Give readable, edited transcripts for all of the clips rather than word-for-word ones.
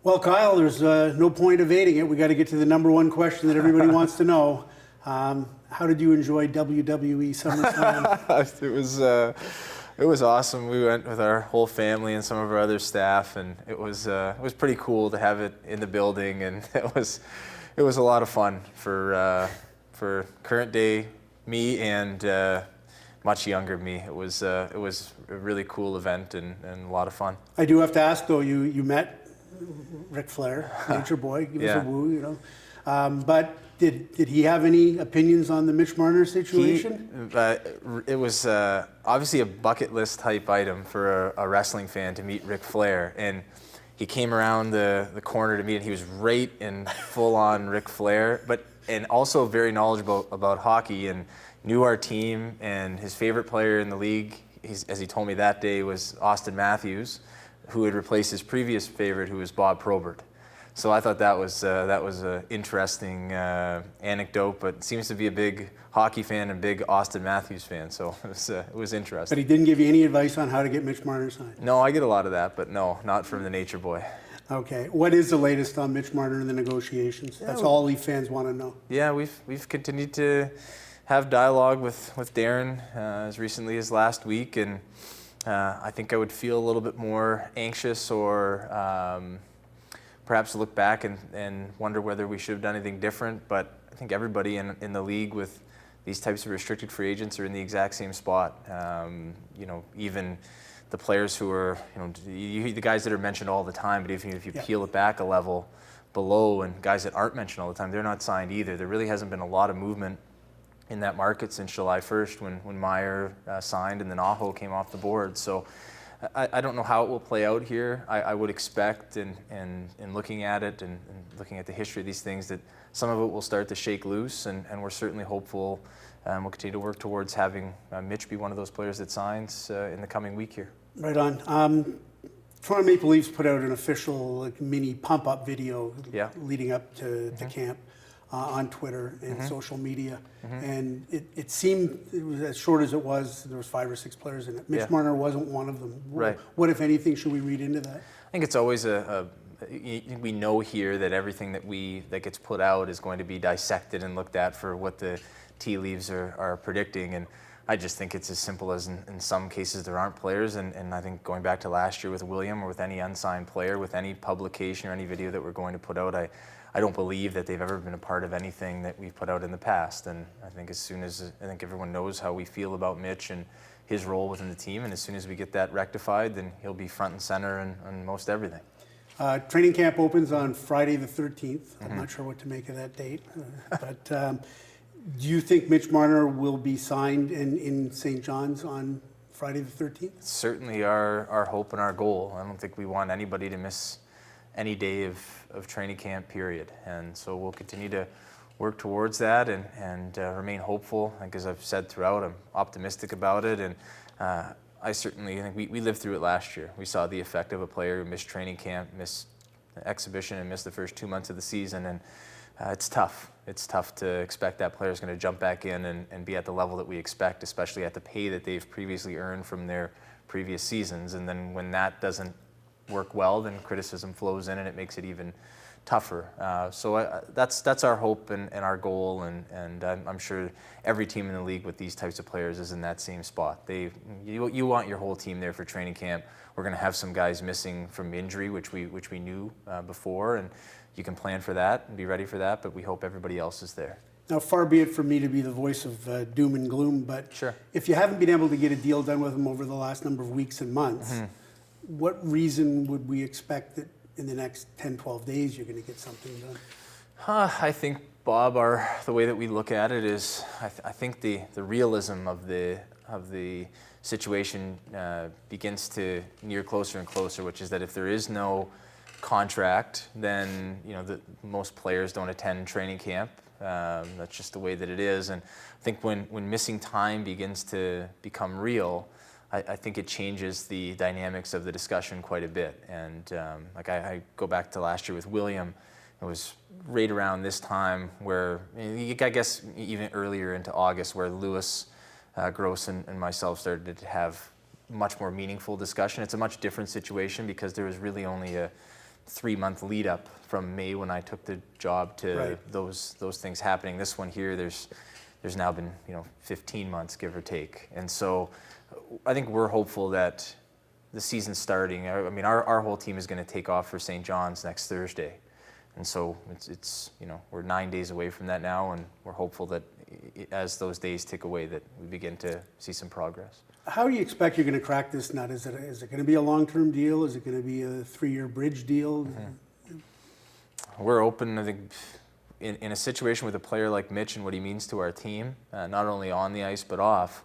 Well, Kyle, there's no point evading it. We got to get to the number one question that everybody wants to know. How did you enjoy WWE SummerSlam? It was awesome. We went with our whole family and some of our other staff, and it was pretty cool to have it in the building, and it was a lot of fun for current day me and much younger me. It was a really cool event and a lot of fun. I do have to ask though, you met Ric Flair, Nature Boy, give us a woo, you know. But did he have any opinions on the Mitch Marner situation? It was obviously a bucket list type item for a wrestling fan to meet Ric Flair, and he came around the corner to meet, and he was right in full on Ric Flair, and also very knowledgeable about hockey and knew our team, and his favorite player in the league, as he told me that day, was Austin Matthews, who had replaced his previous favorite, who was Bob Probert. So I thought that was an interesting anecdote, but seems to be a big hockey fan and big Austin Matthews fan, so it was interesting. But he didn't give you any advice on how to get Mitch Marner signed? No, I get a lot of that, but no, not from the Nature Boy. Okay. What is the latest on Mitch Marner and the negotiations? That's all Leaf fans want to know. Yeah, we've continued to have dialogue with Darren as recently as last week, and I think I would feel a little bit more anxious or perhaps look back and wonder whether we should have done anything different. But I think everybody in the league with these types of restricted free agents are in the exact same spot. Even the players who are, the guys that are mentioned all the time, but even if you peel it back a level below, and guys that aren't mentioned all the time, they're not signed either. There really hasn't been a lot of movement in that market since July 1st when Meyer signed and then Aho came off the board. So I don't know how it will play out here. I would expect in looking at it and looking at the history of these things that some of it will start to shake loose, and we're certainly hopeful we'll continue to work towards having Mitch be one of those players that signs in the coming week here. Right on. Toronto Maple Leafs put out an official mini pump-up video leading up to camp. On Twitter and social media, and it seemed, it was as short as it was, there was 5 or 6 players in it. Mitch Marner wasn't one of them. Right. What, if anything, should we read into that? I think it's always we know here that everything that gets put out is going to be dissected and looked at for what the tea leaves are predicting, and I just think it's as simple as in some cases there aren't players, and I think going back to last year with William or with any unsigned player, with any publication or any video that we're going to put out, I don't believe that they've ever been a part of anything that we've put out in the past. And I think as soon as everyone knows how we feel about Mitch and his role within the team, and as soon as we get that rectified, then he'll be front and center on most everything. Training camp opens on Friday the 13th. I'm not sure what to make of that date. But do you think Mitch Marner will be signed in St. John's on Friday the 13th? It's certainly our hope and our goal. I don't think we want anybody to miss any day of training camp, period. And so we'll continue to work towards that and remain hopeful. I think as I've said throughout, I'm optimistic about it. And I certainly think we lived through it last year. We saw the effect of a player who missed training camp, missed exhibition, and missed the first 2 months of the season. And it's tough. It's tough to expect that player is going to jump back in and be at the level that we expect, especially at the pay that they've previously earned from their previous seasons. And then when that doesn't work well, then criticism flows in and it makes it even tougher. So that's our hope and our goal, and I'm sure every team in the league with these types of players is in that same spot. You want your whole team there for training camp. We're going to have some guys missing from injury, which we knew before, and you can plan for that and be ready for that, but we hope everybody else is there. Now, far be it from me to be the voice of doom and gloom, but sure. If you haven't been able to get a deal done with him over the last number of weeks and months, what reason would we expect that in the next 10, 12 days you're going to get something done? I think, Bob, the way that we look at it is, I think the realism of the situation begins to near closer and closer, which is that if there is no contract, then most players don't attend training camp. That's just the way that it is. And I think when missing time begins to become real, I think it changes the dynamics of the discussion quite a bit. And I go back to last year with William. It was right around this time where, I guess even earlier into August, where Lewis, Gross, and myself started to have much more meaningful discussion. It's a much different situation because there was really only a 3-month lead up from May when I took the job to Right. those things happening. This one here, there's now been 15 months, give or take, and so I think we're hopeful that the season starting. I mean, our whole team is going to take off for St. John's next Thursday, and so it's we're 9 days away from that now, and we're hopeful that as those days tick away, that we begin to see some progress. How do you expect you're going to crack this nut? Is it going to be a long-term deal? Is it going to be a 3-year bridge deal? We're open, I think, in a situation with a player like Mitch and what he means to our team, not only on the ice but off.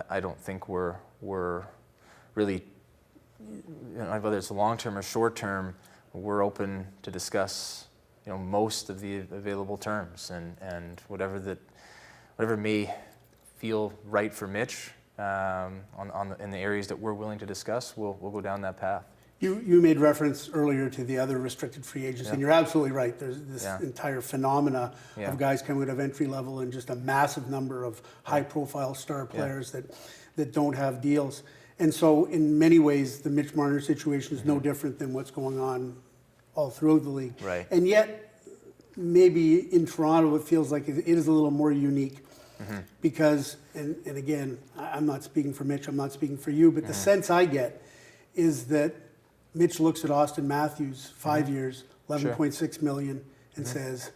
I don't think we're really, whether it's long-term or short-term, we're open to discuss, most of the available terms and whatever may feel right for Mitch in the areas that we're willing to discuss. We'll go down that path. You made reference earlier to the other restricted free agents, and you're absolutely right. There's this entire phenomena of guys coming out of entry level and just a massive number of high-profile star players that don't have deals. And so in many ways, the Mitch Marner situation is no different than what's going on all throughout the league. Right. And yet, maybe in Toronto, it feels like it is a little more unique. Because, and again, I'm not speaking for Mitch, I'm not speaking for you, but the sense I get is that Mitch looks at Austin Matthews, 5 years, $11.6 million, and says,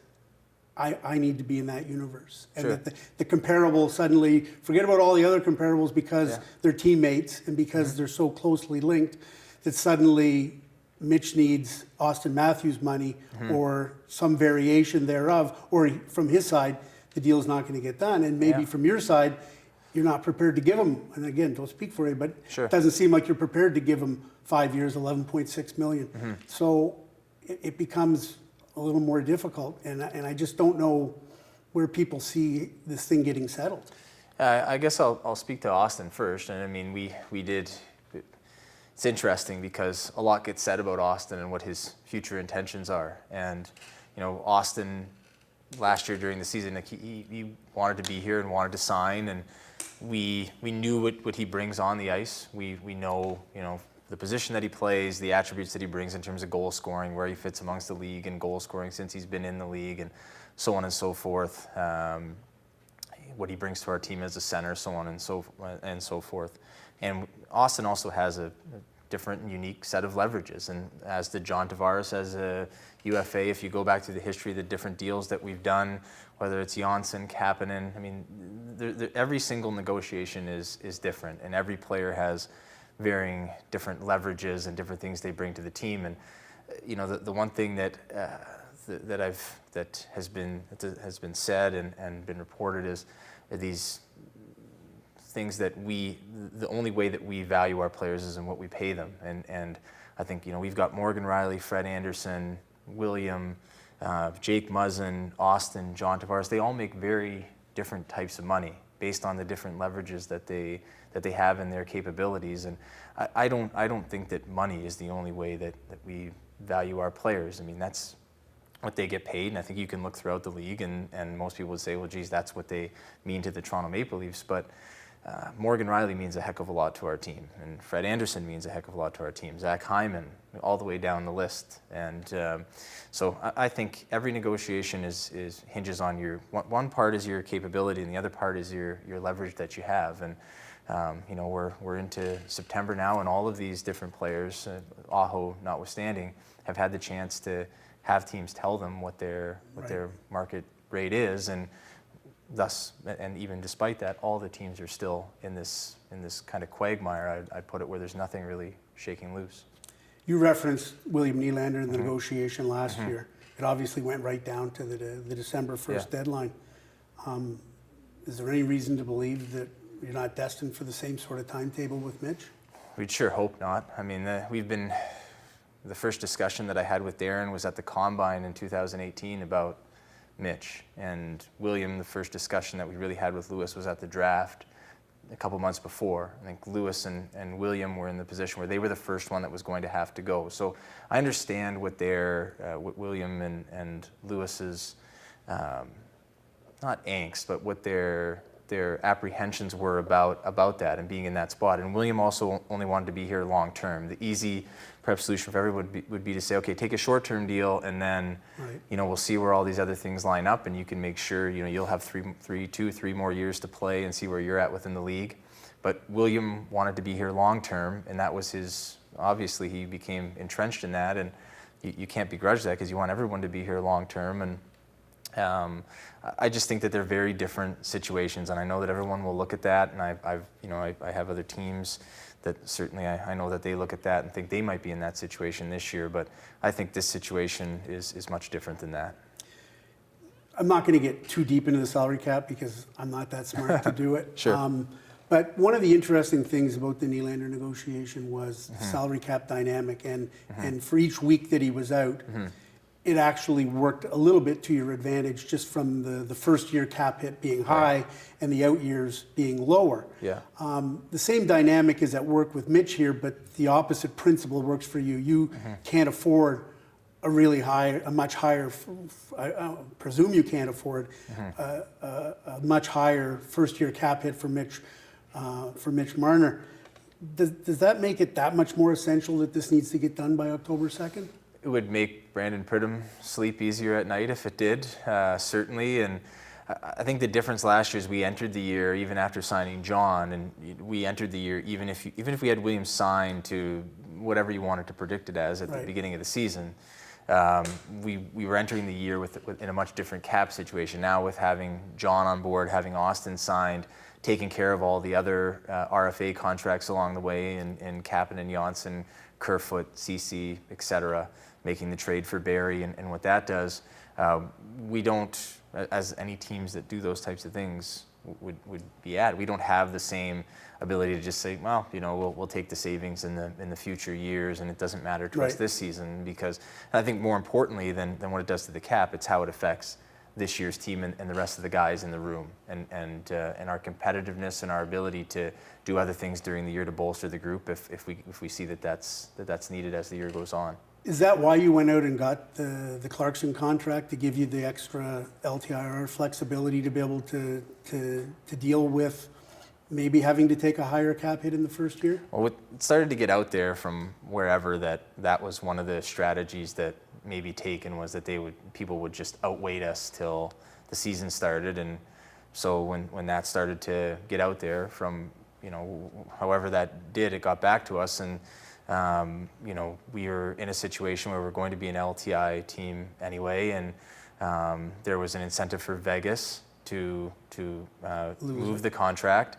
I need to be in that universe. And that the comparable suddenly, forget about all the other comparables because they're teammates and because they're so closely linked, that suddenly Mitch needs Austin Matthews money or some variation thereof, or from his side, the deal's not going to get done. And maybe from your side, you're not prepared to give him, and again, don't speak for you, but it doesn't seem like you're prepared to give him 5 years, $11.6 million. So it becomes a little more difficult, and I just don't know where people see this thing getting settled. I guess I'll speak to Austin first, and I mean, we did. It's interesting because a lot gets said about Austin and what his future intentions are, and Austin last year during the season, like he wanted to be here and wanted to sign, and we knew what he brings on the ice. We know the position that he plays, the attributes that he brings in terms of goal scoring, where he fits amongst the league and goal scoring since he's been in the league, and so on and so forth. What he brings to our team as a center, so on and so forth. And Austin also has a different and unique set of leverages, and as did John Tavares as a UFA. If you go back through the history of the different deals that we've done, whether it's Janssen, Kapanen, I mean, every single negotiation is different, and every player has varying different leverages and different things they bring to the team. And the one thing that has been said and been reported is these things that the only way that we value our players is in what we pay them. And I think we've got Morgan Rielly, Fred Anderson, William, Jake Muzzin, Austin, John Tavares. They all make very different types of money based on the different leverages that they have in their capabilities. And I don't think that money is the only way that we value our players. I mean, that's what they get paid, and I think you can look throughout the league and most people would say, well, geez, that's what they mean to the Toronto Maple Leafs. But Morgan Rielly means a heck of a lot to our team, and Fred Anderson means a heck of a lot to our team. Zach Hyman, all the way down the list. And so I think every negotiation hinges on one part is your capability, and the other part is your leverage that you have. And we're into September now, and all of these different players, Aho notwithstanding, have had the chance to have teams tell them what their market rate is, and thus, and even despite that, all the teams are still in this kind of quagmire, I'd put it, where there's nothing really shaking loose. You referenced William Nylander in the negotiation last year. It obviously went right down to the December 1st deadline. Is there any reason to believe that you're not destined for the same sort of timetable with Mitch? We'd sure hope not. I mean, the first discussion that I had with Darren was at the Combine in 2018 about Mitch, and William, the first discussion that we really had with Lewis was at the draft a couple months before. I think Lewis and William were in the position where they were the first one that was going to have to go. So I understand what William and Lewis's, not angst, but what their their apprehensions were about that and being in that spot. And William also only wanted to be here long term. The easy perhaps solution for everyone would be to say, okay, take a short-term deal, and then we'll see where all these other things line up, and you can make sure you'll have three more years to play and see where you're at within the league. But William wanted to be here long term, and that was his. Obviously, he became entrenched in that, and you can't begrudge that because you want everyone to be here long term. And I just think that they're very different situations, and I know that everyone will look at that. And I have other teams that certainly I know that they look at that and think they might be in that situation this year. But I think this situation is much different than that. I'm not going to get too deep into the salary cap because I'm not that smart to do it. Sure. But one of the interesting things about the Nylander negotiation was the salary cap dynamic, and for each week that he was out, it actually worked a little bit to your advantage just from the first year cap hit being high and the out years being lower. Yeah. The same dynamic is at work with Mitch here, but the opposite principle works for you. You can't afford a much higher, I presume you can't afford a much higher first year cap hit for Mitch Marner. Does that make it that much more essential that this needs to get done by October 2nd? It would make Brandon Pridham sleep easier at night if it did, certainly. And I think the difference last year is we entered the year, even after signing John, and we entered the year even if we had Williams signed to whatever you wanted to predict it as at the beginning of the season. We were entering the year in a much different cap situation. Now with having John on board, having Austin signed, taking care of all the other RFA contracts along the way in Kapanen, Janssen, Kerfoot, CC, et cetera, making the trade for Barrie and what that does. We don't, as any teams that do those types of things would be at, we don't have the same ability to just say, well, we'll take the savings in the future years and it doesn't matter to us this season, because I think more importantly than what it does to the cap, it's how it affects this year's team and the rest of the guys in the room and our competitiveness and our ability to do other things during the year to bolster the group if we see that's needed as the year goes on. Is that why you went out and got the Clarkson contract, to give you the extra LTIR flexibility to be able to deal with maybe having to take a higher cap hit in the first year? Well, it started to get out there from wherever that was one of the strategies that may be taken, was that people would just outweight us till the season started. And so when that started to get out there from, however that did, it got back to us. And we were in a situation where we're going to be an LTI team anyway, and there was an incentive for Vegas to move the contract.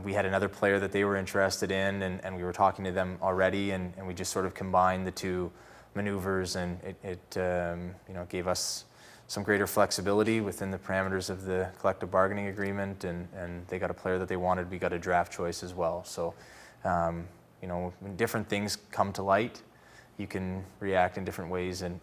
We had another player that they were interested in, and we were talking to them already, and we just sort of combined the two maneuvers, and it gave us some greater flexibility within the parameters of the collective bargaining agreement, and they got a player that they wanted. We got a draft choice as well. So when different things come to light, you can react in different ways and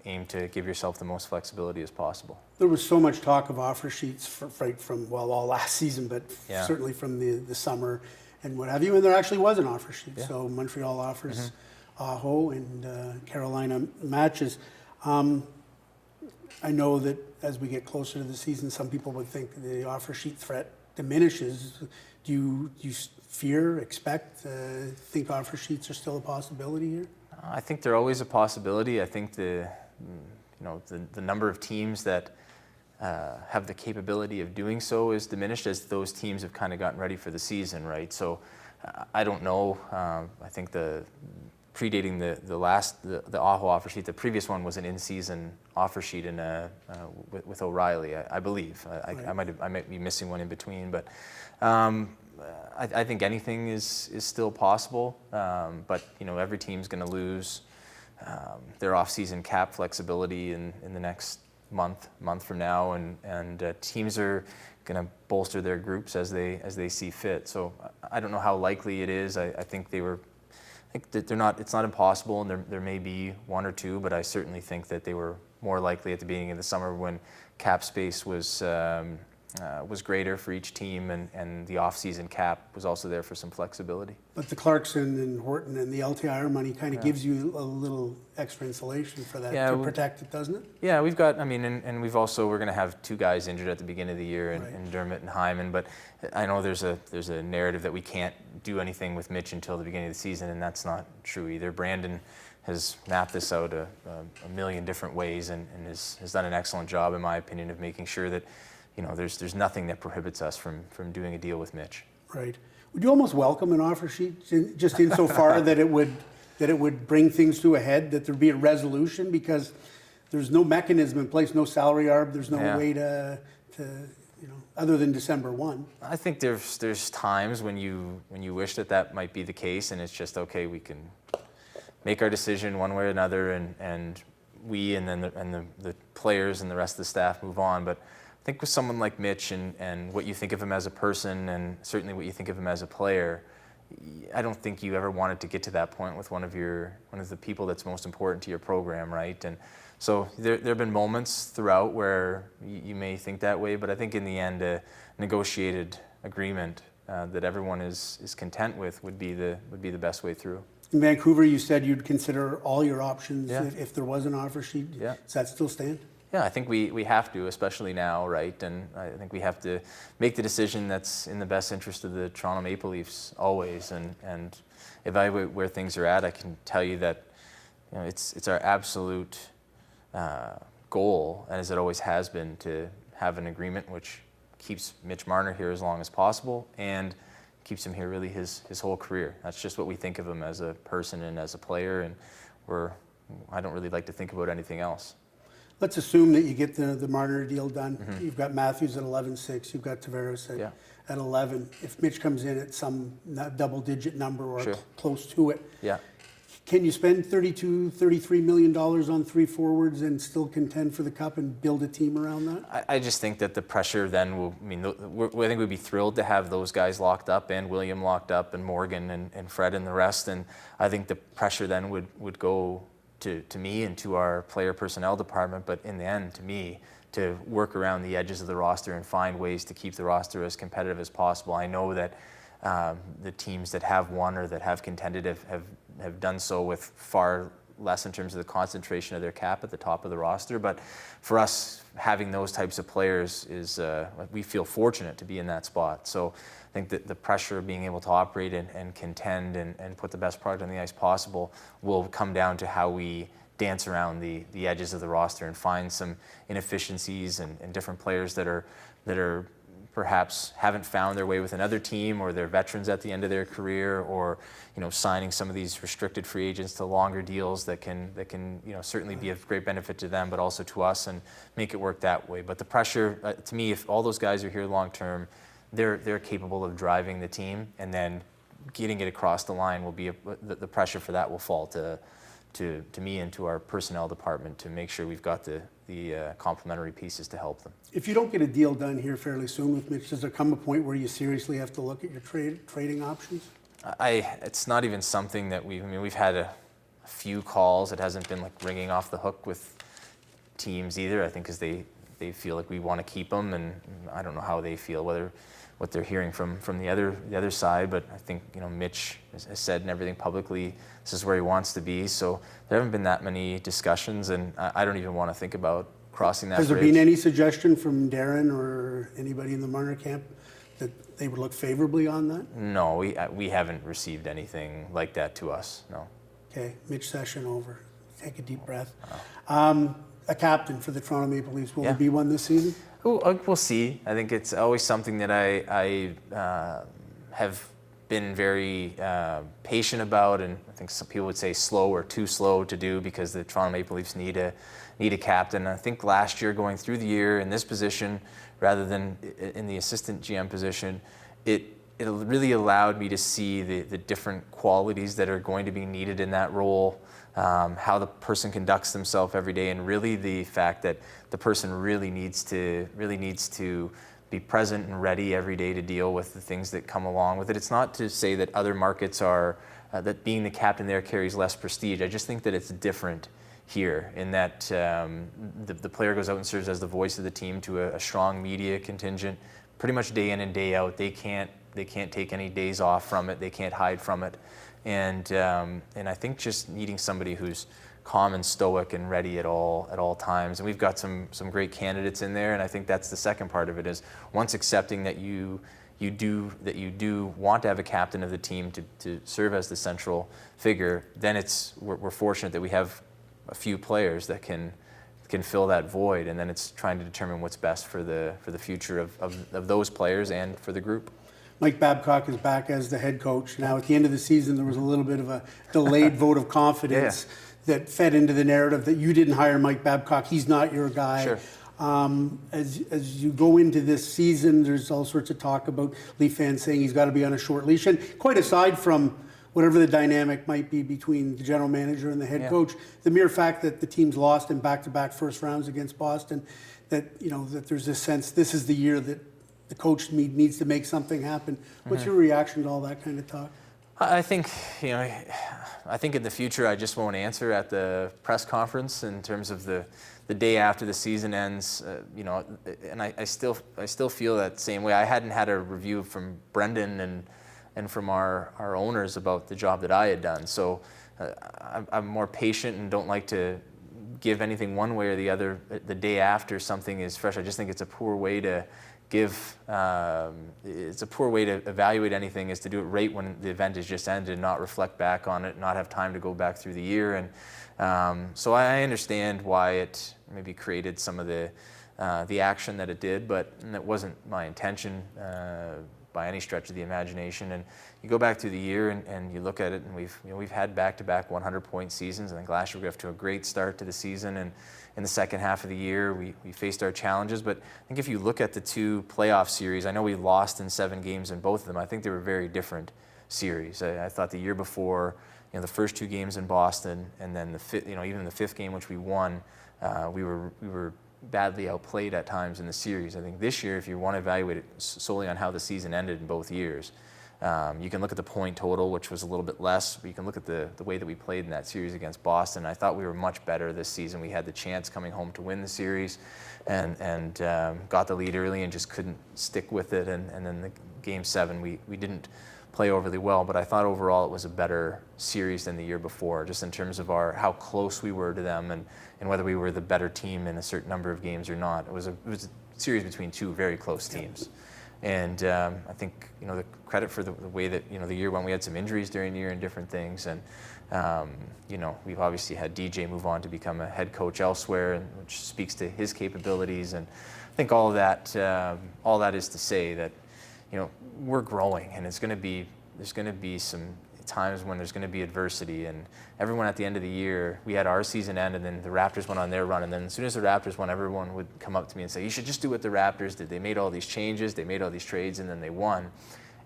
aim to give yourself the most flexibility as possible. There was so much talk of offer sheets from all last season, but certainly from the summer and what have you, and there actually was an offer sheet. Yeah. So Montreal offers Aho and Carolina matches. I know that as we get closer to the season, some people would think the offer sheet threat diminishes. Do you fear, expect, think offer sheets are still a possibility here? I think they're always a possibility. I think the number of teams that have the capability of doing so is diminished as those teams have kind of gotten ready for the season, right? So I don't know. I think predating the Aho offer sheet, the previous one was an in-season offer sheet with O'Reilly, I believe. I might be missing one in between, but I think anything is still possible. But every team's going to lose their off-season cap flexibility in the next month from now, and teams are going to bolster their groups as they see fit. So I don't know how likely it is. I think that they're not. It's not impossible, and there may be one or two, but I certainly think that they were more likely at the beginning of the summer when cap space was was greater for each team, and the off-season cap was also there for some flexibility. But the Clarkson and Horton and the LTIR money kind of gives you a little extra insulation for that to protect it, doesn't it? Yeah, we've got, and we're going to have 2 guys injured at the beginning of the year, in Dermott and Hyman, but I know there's a narrative that we can't do anything with Mitch until the beginning of the season, and that's not true either. Brandon has mapped this out a million different ways and has done an excellent job, in my opinion, of making sure that there's nothing that prohibits us from doing a deal with Mitch. Right. Would you almost welcome an offer sheet, just insofar that it would bring things to a head, that there'd be a resolution, because there's no mechanism in place, no salary arb, there's no way to other than December 1. I think there's times when you wish that might be the case, and it's just, okay, we can make our decision one way or another, and we and then the players and the rest of the staff move on. But I think with someone like Mitch and what you think of him as a person, and certainly what you think of him as a player, I don't think you ever wanted to get to that point with one of the people that's most important to your program, right? And so there have been moments throughout where you may think that way, but I think in the end, a negotiated agreement that everyone is content with would be the best way through. In Vancouver, you said you'd consider all your options if there was an offer sheet. Yeah. Does that still stand? Yeah, I think we have to, especially now, right? And I think we have to make the decision that's in the best interest of the Toronto Maple Leafs always, and evaluate where things are at. I can tell you that it's our absolute goal, as it always has been, to have an agreement which keeps Mitch Marner here as long as possible and keeps him here really his whole career. That's just what we think of him as a person and as a player, and I don't really like to think about anything else. Let's assume that you get the Marner deal done. Mm-hmm. You've got Matthews at 11.6. You've got Tavares at 11. If Mitch comes in at some double-digit number or close to it, can you spend $33 million on 3 forwards and still contend for the Cup and build a team around that? I just think that the pressure then will, I think we'd be thrilled to have those guys locked up, and William locked up, and Morgan and Fred and the rest. And I think the pressure then would go to me and to our player personnel department, but in the end, to me, to work around the edges of the roster and find ways to keep the roster as competitive as possible. I know that the teams that have won or that have contended have done so with far less in terms of the concentration of their cap at the top of the roster, but for us, having those types of players is, we feel fortunate to be in that spot. So I think that the pressure of being able to operate and contend and put the best product on the ice possible will come down to how we dance around the edges of the roster and find some inefficiencies and different players that are perhaps haven't found their way with another team, or they're veterans at the end of their career, or signing some of these restricted free agents to longer deals that can certainly be of great benefit to them, but also to us, and make it work that way. But the pressure, to me, if all those guys are here long term, they're capable of driving the team, and then getting it across the line will be the pressure for that will fall to me and to our personnel department to make sure we've got the complementary pieces to help them. If you don't get a deal done here fairly soon with Mitch, does there come a point where you seriously have to look at your trading options? It's not even something that we've had a few calls. It hasn't been like ringing off the hook with teams either. I think because they feel like we want to keep them, and I don't know how they feel, what they're hearing from the other side. But I think Mitch has said and everything publicly, this is where he wants to be. So there haven't been that many discussions, and I don't even want to think about crossing that bridge. Has there been any suggestion from Darren or anybody in the Marner camp that they would look favorably on that? No, we haven't received anything like that to us, no. Okay, Mitch session over. Take a deep breath. A captain for the Toronto Maple Leafs, will there be one this season? We'll see. I think it's always something that I have been very patient about, and I think some people would say slow or too slow to do, because the Toronto Maple Leafs need a captain. I think last year, going through the year in this position rather than in the assistant GM position, it really allowed me to see the different qualities that are going to be needed in that role, how the person conducts themselves every day, and really the fact that the person really needs to be present and ready every day to deal with the things that come along with it. It's not to say that other markets are, that being the captain there carries less prestige. I just think that it's different here, in that the player goes out and serves as the voice of the team to a strong media contingent, pretty much day in and day out. They can't take any days off from it. They can't hide from it, and I think just needing somebody who's calm and stoic and ready at all times. And we've got some great candidates in there, and I think that's the second part of it, is once accepting that you do want to have a captain of the team to serve as the central figure, then we're fortunate that we have a few players that can fill that void, and then it's trying to determine what's best for the future of those players and for the group. Mike Babcock is back as the head coach. Now, at the end of the season, there was a little bit of a delayed vote of confidence that fed into the narrative that you didn't hire Mike Babcock. He's not your guy. Sure. As you go into this season, there's all sorts of talk about Leaf fans saying he's got to be on a short leash. And quite aside from whatever the dynamic might be between the general manager and the head coach, the mere fact that the team's lost in back-to-back first rounds against Boston, that there's this sense this is the year that the coach needs to make something happen. What's your reaction to all that kind of talk? I think in the future I just won't answer at the press conference in terms of the day after the season ends. And I still feel that same way. I hadn't had a review from Brendan and from our owners about the job that I had done. So I'm more patient and don't like to give anything one way or the other the day after something is fresh. I just think it's a poor way to it's a poor way to evaluate anything, is to do it right when the event has just ended, not reflect back on it, not have time to go back through the year. And so I understand why it maybe created some of the action that it did, but it wasn't my intention by any stretch of the imagination. And you go back through the year and you look at it, and we've had back-to-back 100-point seasons. I think last year we got off to a great start to the season, and in the second half of the year we faced our challenges. But I think if you look at the two playoff series, I know we lost in 7 games in both of them. I think they were very different series. I thought the year before, the first 2 games in Boston, and then even the 5th game, which we won, we were badly outplayed at times in the series. I think this year, if you want to evaluate it solely on how the season ended in both years, you can look at the point total, which was a little bit less, but you can look at the way that we played in that series against Boston. I thought we were much better this season. We had the chance coming home to win the series, and got the lead early and just couldn't stick with it. And then the Game 7, we didn't play overly well, but I thought overall it was a better series than the year before, just in terms of how close we were to them and whether we were the better team in a certain number of games or not. It was a series between 2 very close teams. And I think the credit for the way that the year when we had some injuries during the year and different things, and we've obviously had DJ move on to become a head coach elsewhere, and which speaks to his capabilities. And I think all that is to say that we're growing, and there's going to be some times when there's going to be adversity. And everyone at the end of the year, we had our season end, and then the Raptors went on their run, and then as soon as the Raptors won, everyone would come up to me and say, you should just do what the Raptors did. They made all these changes, they made all these trades, and then they won.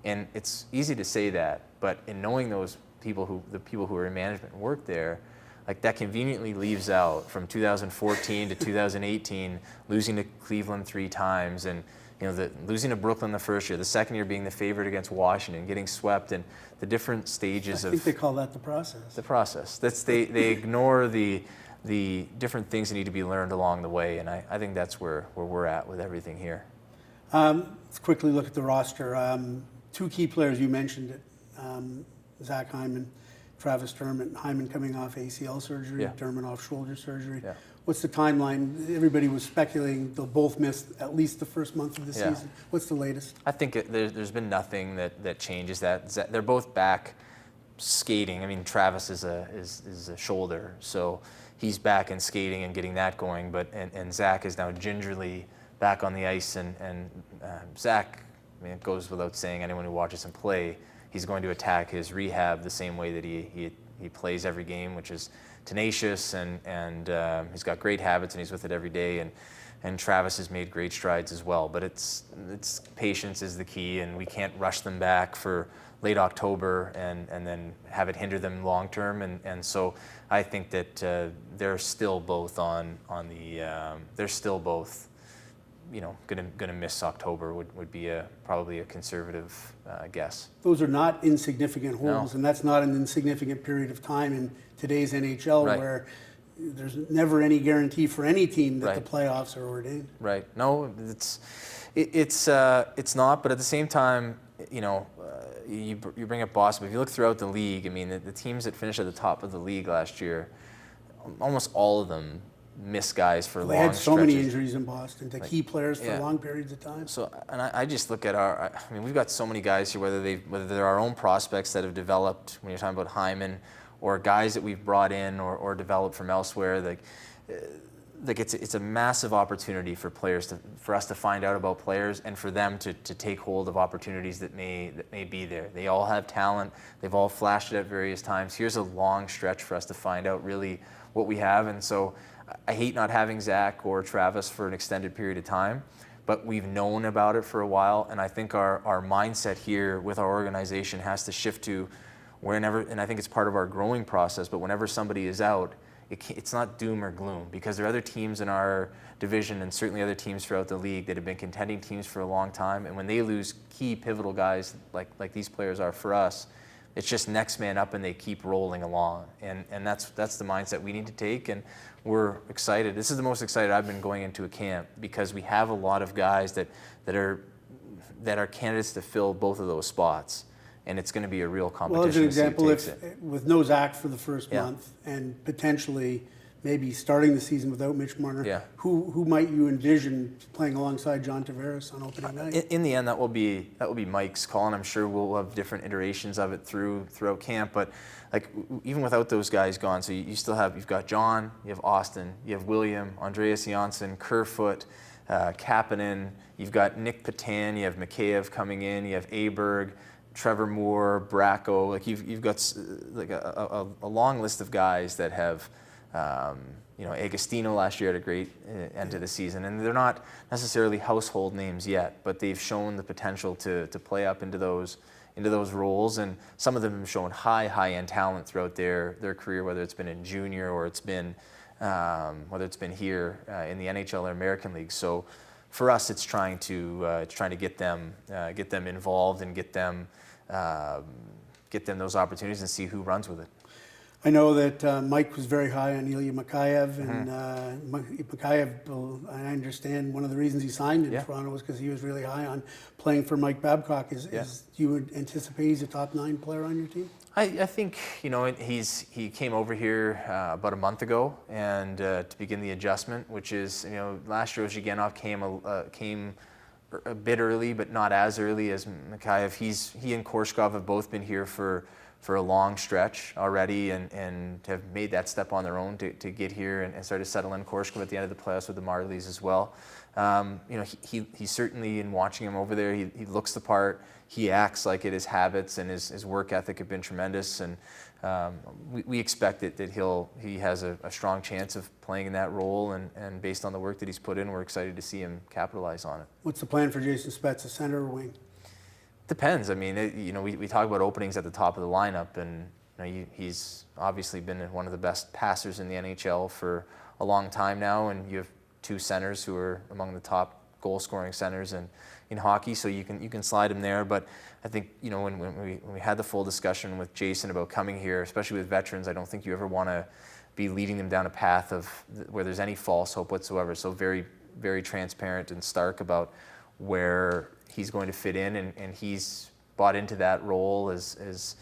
And it's easy to say that, but in knowing the people who are in management and work there, like, that conveniently leaves out from 2014 to 2018 losing to Cleveland 3 times, and losing to Brooklyn the first year, the second year being the favorite against Washington, getting swept, and the different stages of... I think they call that the process. The process. They ignore the different things that need to be learned along the way, and I think that's where we're at with everything here. Let's quickly look at the roster. 2 key players, you mentioned it, Zach Hyman, Travis Dermott. Hyman coming off ACL surgery, Dermott off shoulder surgery. Yeah. What's the timeline? Everybody was speculating they'll both miss at least the first month of the season. What's the latest? I think there's been nothing that changes that. They're both back skating. I mean, Travis is a shoulder, so he's back and skating and getting that going. And Zach is now gingerly back on the ice. And Zach, I mean, it goes without saying, anyone who watches him play, he's going to attack his rehab the same way that he plays every game, which is tenacious, and he's got great habits, and he's with it every day. And Travis has made great strides as well. But it's patience is the key, and we can't rush them back for late October and then have it hinder them long term. And so I think that they're still both they're still both going to miss October would be probably a conservative guess. Those are not insignificant holes, and that's not an insignificant period of time in today's NHL, where there's never any guarantee for any team that Right. the playoffs are ordained. Right. No, it's not. But at the same time, you bring up Boston. But if you look throughout the league, I mean, the teams that finished at the top of the league last year, almost all of them miss guys for long They had so stretches. many injuries in Boston to key players for yeah. long periods of time. So, and I just look at we've got so many guys here, whether they're our own prospects that have developed, when you're talking about Hyman, or guys that we've brought in or developed from elsewhere, like it's a massive opportunity for us to find out about players and for them to take hold of opportunities that may be there. They all have talent. They've all flashed it at various times. Here's a long stretch for us to find out really what we have. And so I hate not having Zach or Travis for an extended period of time, but we've known about it for a while. And I think our mindset here with our organization has to shift to whenever, and I think it's part of our growing process, but whenever somebody is out, it's not doom or gloom, because there are other teams in our division and certainly other teams throughout the league that have been contending teams for a long time. And when they lose key pivotal guys like these players are for us, it's just next man up and they keep rolling along. And that's the mindset we need to take. And we're excited. This is the most excited I've been going into a camp, because we have a lot of guys that are candidates to fill both of those spots. And it's going to be a real competition. Well, as an to see who example, takes if it. with no Zach for the first Yeah. month and potentially maybe starting the season without Mitch Marner, Yeah. who might you envision playing alongside John Tavares on opening night? In the end, that will be Mike's call, and I'm sure we'll have different iterations of it throughout camp. But like even without those guys gone, so you've got John, you have Austin, you have William, Andreas Janssen, Kerfoot, Kapanen, you've got Nick Patan, you have Mikheyev coming in, you have Aberg, Trevor Moore, Bracco. Like you've got like a long list of guys that have. Agostino last year had a great end to the season, and they're not necessarily household names yet, but they've shown the potential to play up into those roles, and some of them have shown high end talent throughout their career, whether it's been in junior or it's been here in the NHL or American League. So for us, it's trying to get them involved and get them those opportunities and see who runs with it. I know that Mike was very high on Ilya Mikheyev, and Mikheyev, I understand one of the reasons he signed in Toronto was because he was really high on playing for Mike Babcock. Do you anticipate he's a top 9 player on your team? I think he came over here about a month ago, and to begin the adjustment, which is last year Zhiganov came a bit early, but not as early as Mikheyev. He and Korshkov have both been here for a long stretch already, and have made that step on their own to get here and start to settle in. Korshkov at the end of the playoffs with the Marlies as well. He certainly, in watching him over there, he looks the part. He acts like it. His habits and his work ethic have been tremendous, and we expect that he has a strong chance of playing in that role, and based on the work that he's put in, we're excited to see him capitalize on it. What's the plan for Jason Spezza, center or wing? Depends. I mean, we talk about openings at the top of the lineup, and he's obviously been one of the best passers in the NHL for a long time now, and you have 2 centers who are among the top goal-scoring centers in hockey, so you can slide him there. But I think when we had the full discussion with Jason about coming here, especially with veterans, I don't think you ever want to be leading them down a path where there's any false hope whatsoever. So very, very transparent and stark about where he's going to fit in, and he's bought into that role as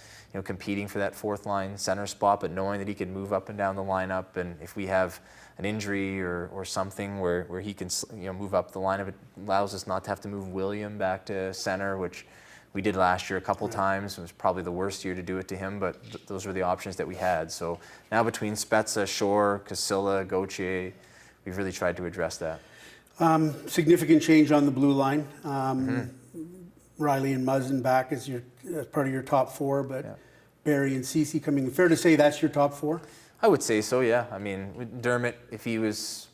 competing for that 4th line center spot, but knowing that he can move up and down the lineup, and if we have an injury or something where he can move up the lineup, it allows us not to have to move William back to center, which we did last year a couple times. It was probably the worst year to do it to him, but those were the options that we had. So now between Spezza, Shore, Casilla, Gauthier, we've really tried to address that. Significant change on the blue line. Riley and Muzzin back as part of your top 4, but Barry and Ceci coming. Fair to say that's your top 4? I would say so, yeah. I mean, Dermott, if he was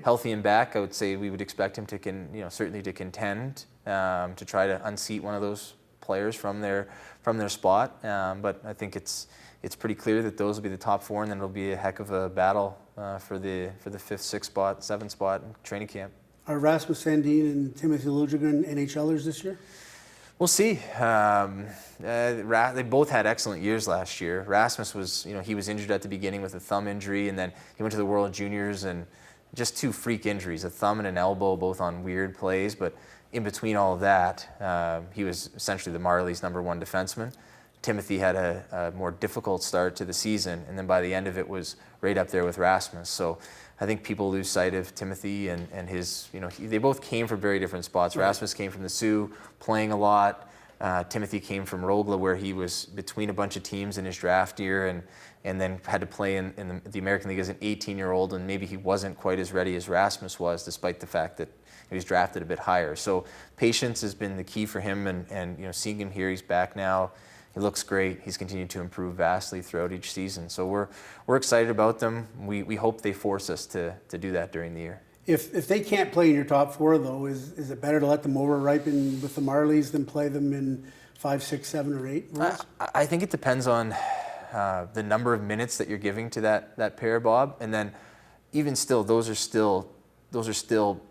healthy and back, I would say we would expect him to certainly to contend, to try to unseat one of those players from their spot. But I think it's pretty clear that those will be the top 4, and then it'll be a heck of a battle for the 5th, 6th spot, 7th spot in training camp. Are Rasmus Sandin and Timothy Liljegren NHLers this year? We'll see. They both had excellent years last year. Rasmus was, he was injured at the beginning with a thumb injury, and then he went to the World Juniors and just two freak injuries, a thumb and an elbow, both on weird plays. But in between all of that, he was essentially the Marlies' #1 defenseman. Timothy had a more difficult start to the season, and then by the end of it was right up there with Rasmus. So I think people lose sight of Timothy and his, they both came from very different spots. Right. Rasmus came from the Sioux, playing a lot. Timothy came from Rogla, where he was between a bunch of teams in his draft year and then had to play in the American League as an 18-year-old, and maybe he wasn't quite as ready as Rasmus was, despite the fact that he was drafted a bit higher. So patience has been the key for him, and seeing him here, he's back now. He looks great. He's continued to improve vastly throughout each season. So we're excited about them. We hope they force us to do that during the year. If they can't play in your top four, though, is it better to let them over-ripen with the Marlies than play them in 5, 6, 7, or 8 roles? I think it depends on the number of minutes that you're giving to that pair, Bob. And then even still, those are still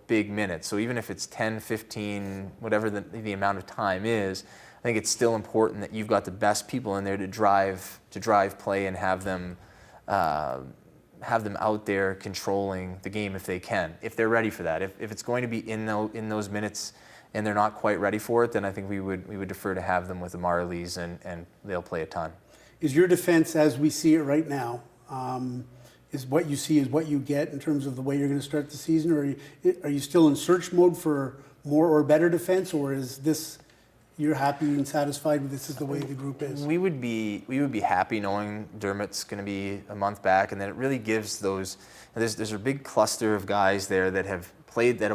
big minutes. So even if it's 10, 15, whatever the amount of time is, I think it's still important that you've got the best people in there to drive play and have them out there controlling the game if they can, if they're ready for that. If it's going to be in those minutes and they're not quite ready for it, then I think we would defer to have them with the Marlies and they'll play a ton. Is your defense, as we see it right now, is what you see is what you get in terms of the way you're going to start the season, or are you still in search mode for more or better defense, or is this you're happy and satisfied with this is the way the group is? We would be happy knowing Dermott's going to be a month back, and then it really gives those. There's a big cluster of guys there that have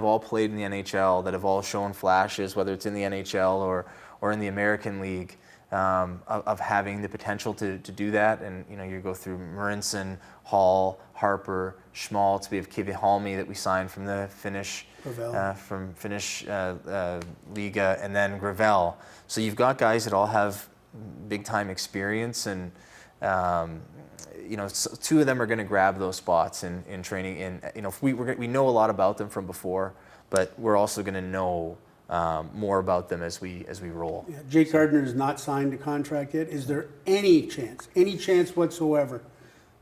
all played in the NHL, that have all shown flashes, whether it's in the NHL or in the American League, of having the potential to do that. And you go through Marinson, Hall, Harper, Schmaltz. We have Kivi Halmi that we signed from the Finnish Liga, and then Gravel. So you've got guys that all have big time experience, and two of them are going to grab those spots in training. And we know a lot about them from before, but we're also going to know more about them as we roll. Yeah, Jake Gardner is not signed a contract yet. Is there any chance whatsoever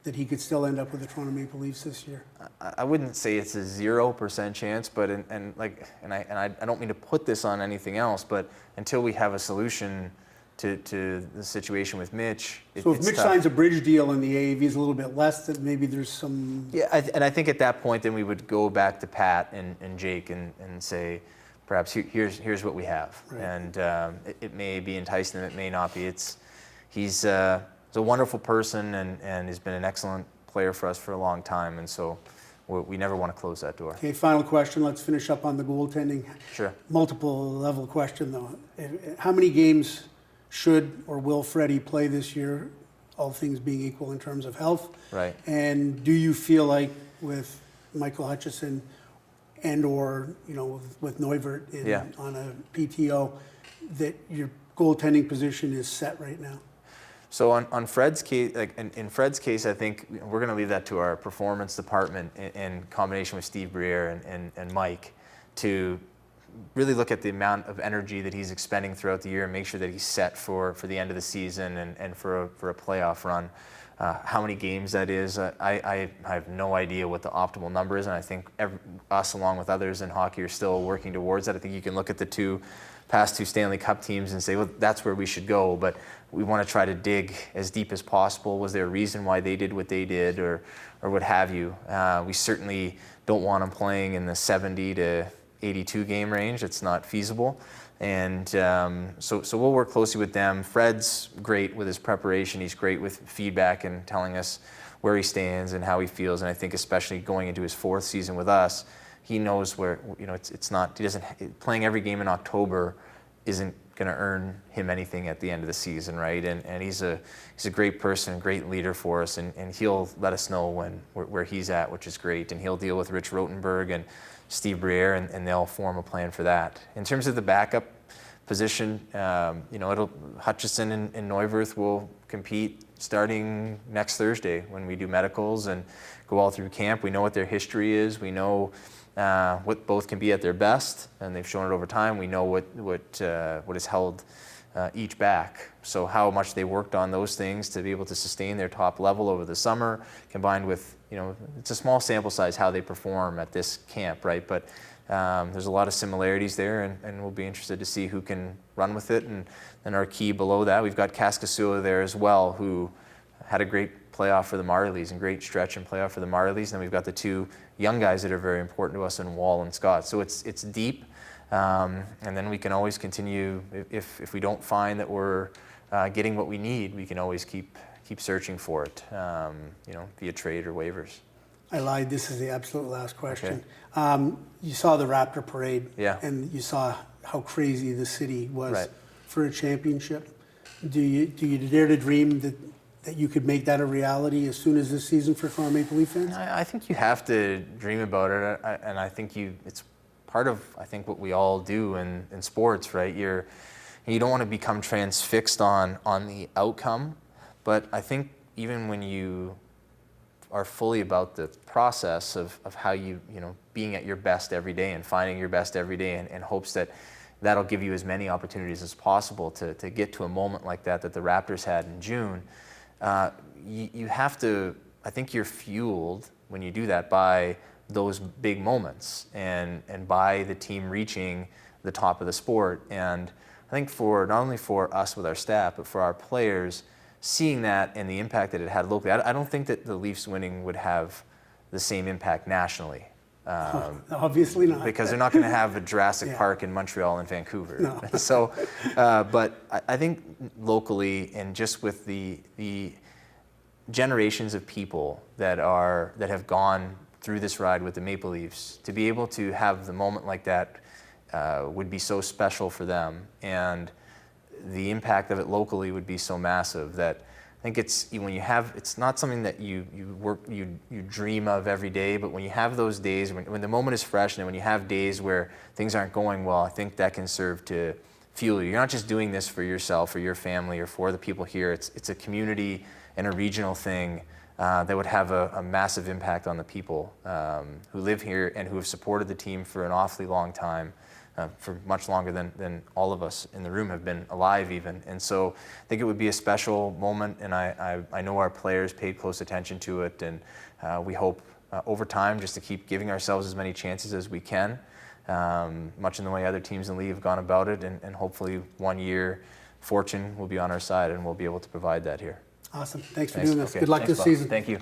that he could still end up with the Toronto Maple Leafs this year? I wouldn't say it's a 0% chance, but I don't mean to put this on anything else, but until we have a solution to the situation with Mitch, so if Mitch signs a bridge deal and the AAV is a little bit less, that maybe there's some. Yeah, and I think at that point then we would go back to Pat and Jake and say, perhaps here's what we have, right. And it may be enticing, it may not be. He's a wonderful person and has been an excellent player for us for a long time, and so we never want to close that door. Okay, final question. Let's finish up on the goaltending. Sure. Multiple level question though. How many games should or will Freddie play this year, all things being equal in terms of health? Right. And do you feel like with Michael Hutchison and or with Neuvert on a PTO that your goaltending position is set right now? So on Fred's case, in Fred's case, I think we're going to leave that to our performance department in combination with Steve Briere and Mike to really look at the amount of energy that he's expending throughout the year and make sure that he's set for the end of the season and for a playoff run. How many games that is, I have no idea what the optimal number is, and I think us along with others in hockey are still working towards that. I think you can look at the past two Stanley Cup teams and say, well, that's where we should go, but we want to try to dig as deep as possible. Was there a reason why they did what they did, or what have you? We certainly don't want them playing in the 70 to 82 game range. It's not feasible. And so we'll work closely with them. Fred's great with his preparation. He's great with feedback and telling us where he stands and how he feels. And I think especially going into his 4th season with us, he knows where, it's not, playing every game in October isn't going to earn him anything at the end of the season, right? And he's a great person, great leader for us, and he'll let us know where he's at, which is great. And he'll deal with Rich Rotenberg and Steve Briere, and they'll form a plan for that. In terms of the backup position, Hutchison and Neuwirth will compete starting next Thursday when we do medicals, and go all through camp. We know what their history is. We know what both can be at their best, and they've shown it over time. We know what has held each back. So how much they worked on those things to be able to sustain their top level over the summer, combined with, it's a small sample size how they perform at this camp, right? But there's a lot of similarities there, and we'll be interested to see who can run with it. And then our key below that, we've got Kaskasula there as well, who had a great playoff for the Marlies and great stretch and playoff for the Marlies. And then we've got the two young guys that are very important to us in Wall and Scott. So it's deep, and then we can always continue, if we don't find that we're getting what we need, we can always keep searching for it, via trade or waivers. I lied. This is the absolute last question. Okay. You saw the Raptor parade, and you saw how crazy the city was for a championship. Do you dare to dream that you could make that a reality as soon as this season for Toronto Maple Leaf fans? I think you have to dream about it, and I think it's part of what we all do in sports, right? You don't want to become transfixed on the outcome, but I think even when you are fully about the process of how being at your best every day and finding your best every day, and hopes that that'll give you as many opportunities as possible to get to a moment like that the Raptors had in June. You have to, I think you're fueled when you do that by those big moments and by the team reaching the top of the sport. And I think for not only for us with our staff, but for our players, seeing that and the impact that it had locally, I don't think that the Leafs winning would have the same impact nationally. Obviously not. Because they're not going to have a Jurassic Park in Montreal and Vancouver. No. So, but I think locally, and just with the generations of people that have gone through this ride with the Maple Leafs, to be able to have the moment like that would be so special for them, and the impact of it locally would be so massive that I think it's not something that you dream of every day, but when you have those days when the moment is fresh, and when you have days where things aren't going well, I think that can serve to fuel you. You're not just doing this for yourself or your family or for the people here. It's a community and a regional thing that would have a massive impact on the people who live here and who have supported the team for an awfully long time. For much longer than all of us in the room have been alive even. And so I think it would be a special moment, and I know our players paid close attention to it, and we hope over time just to keep giving ourselves as many chances as we can, much in the way other teams in the league have gone about it, and hopefully one year fortune will be on our side and we'll be able to provide that here. Awesome. Thanks for doing this. Okay. Good luck Thanks, this Bob. season. Thank you.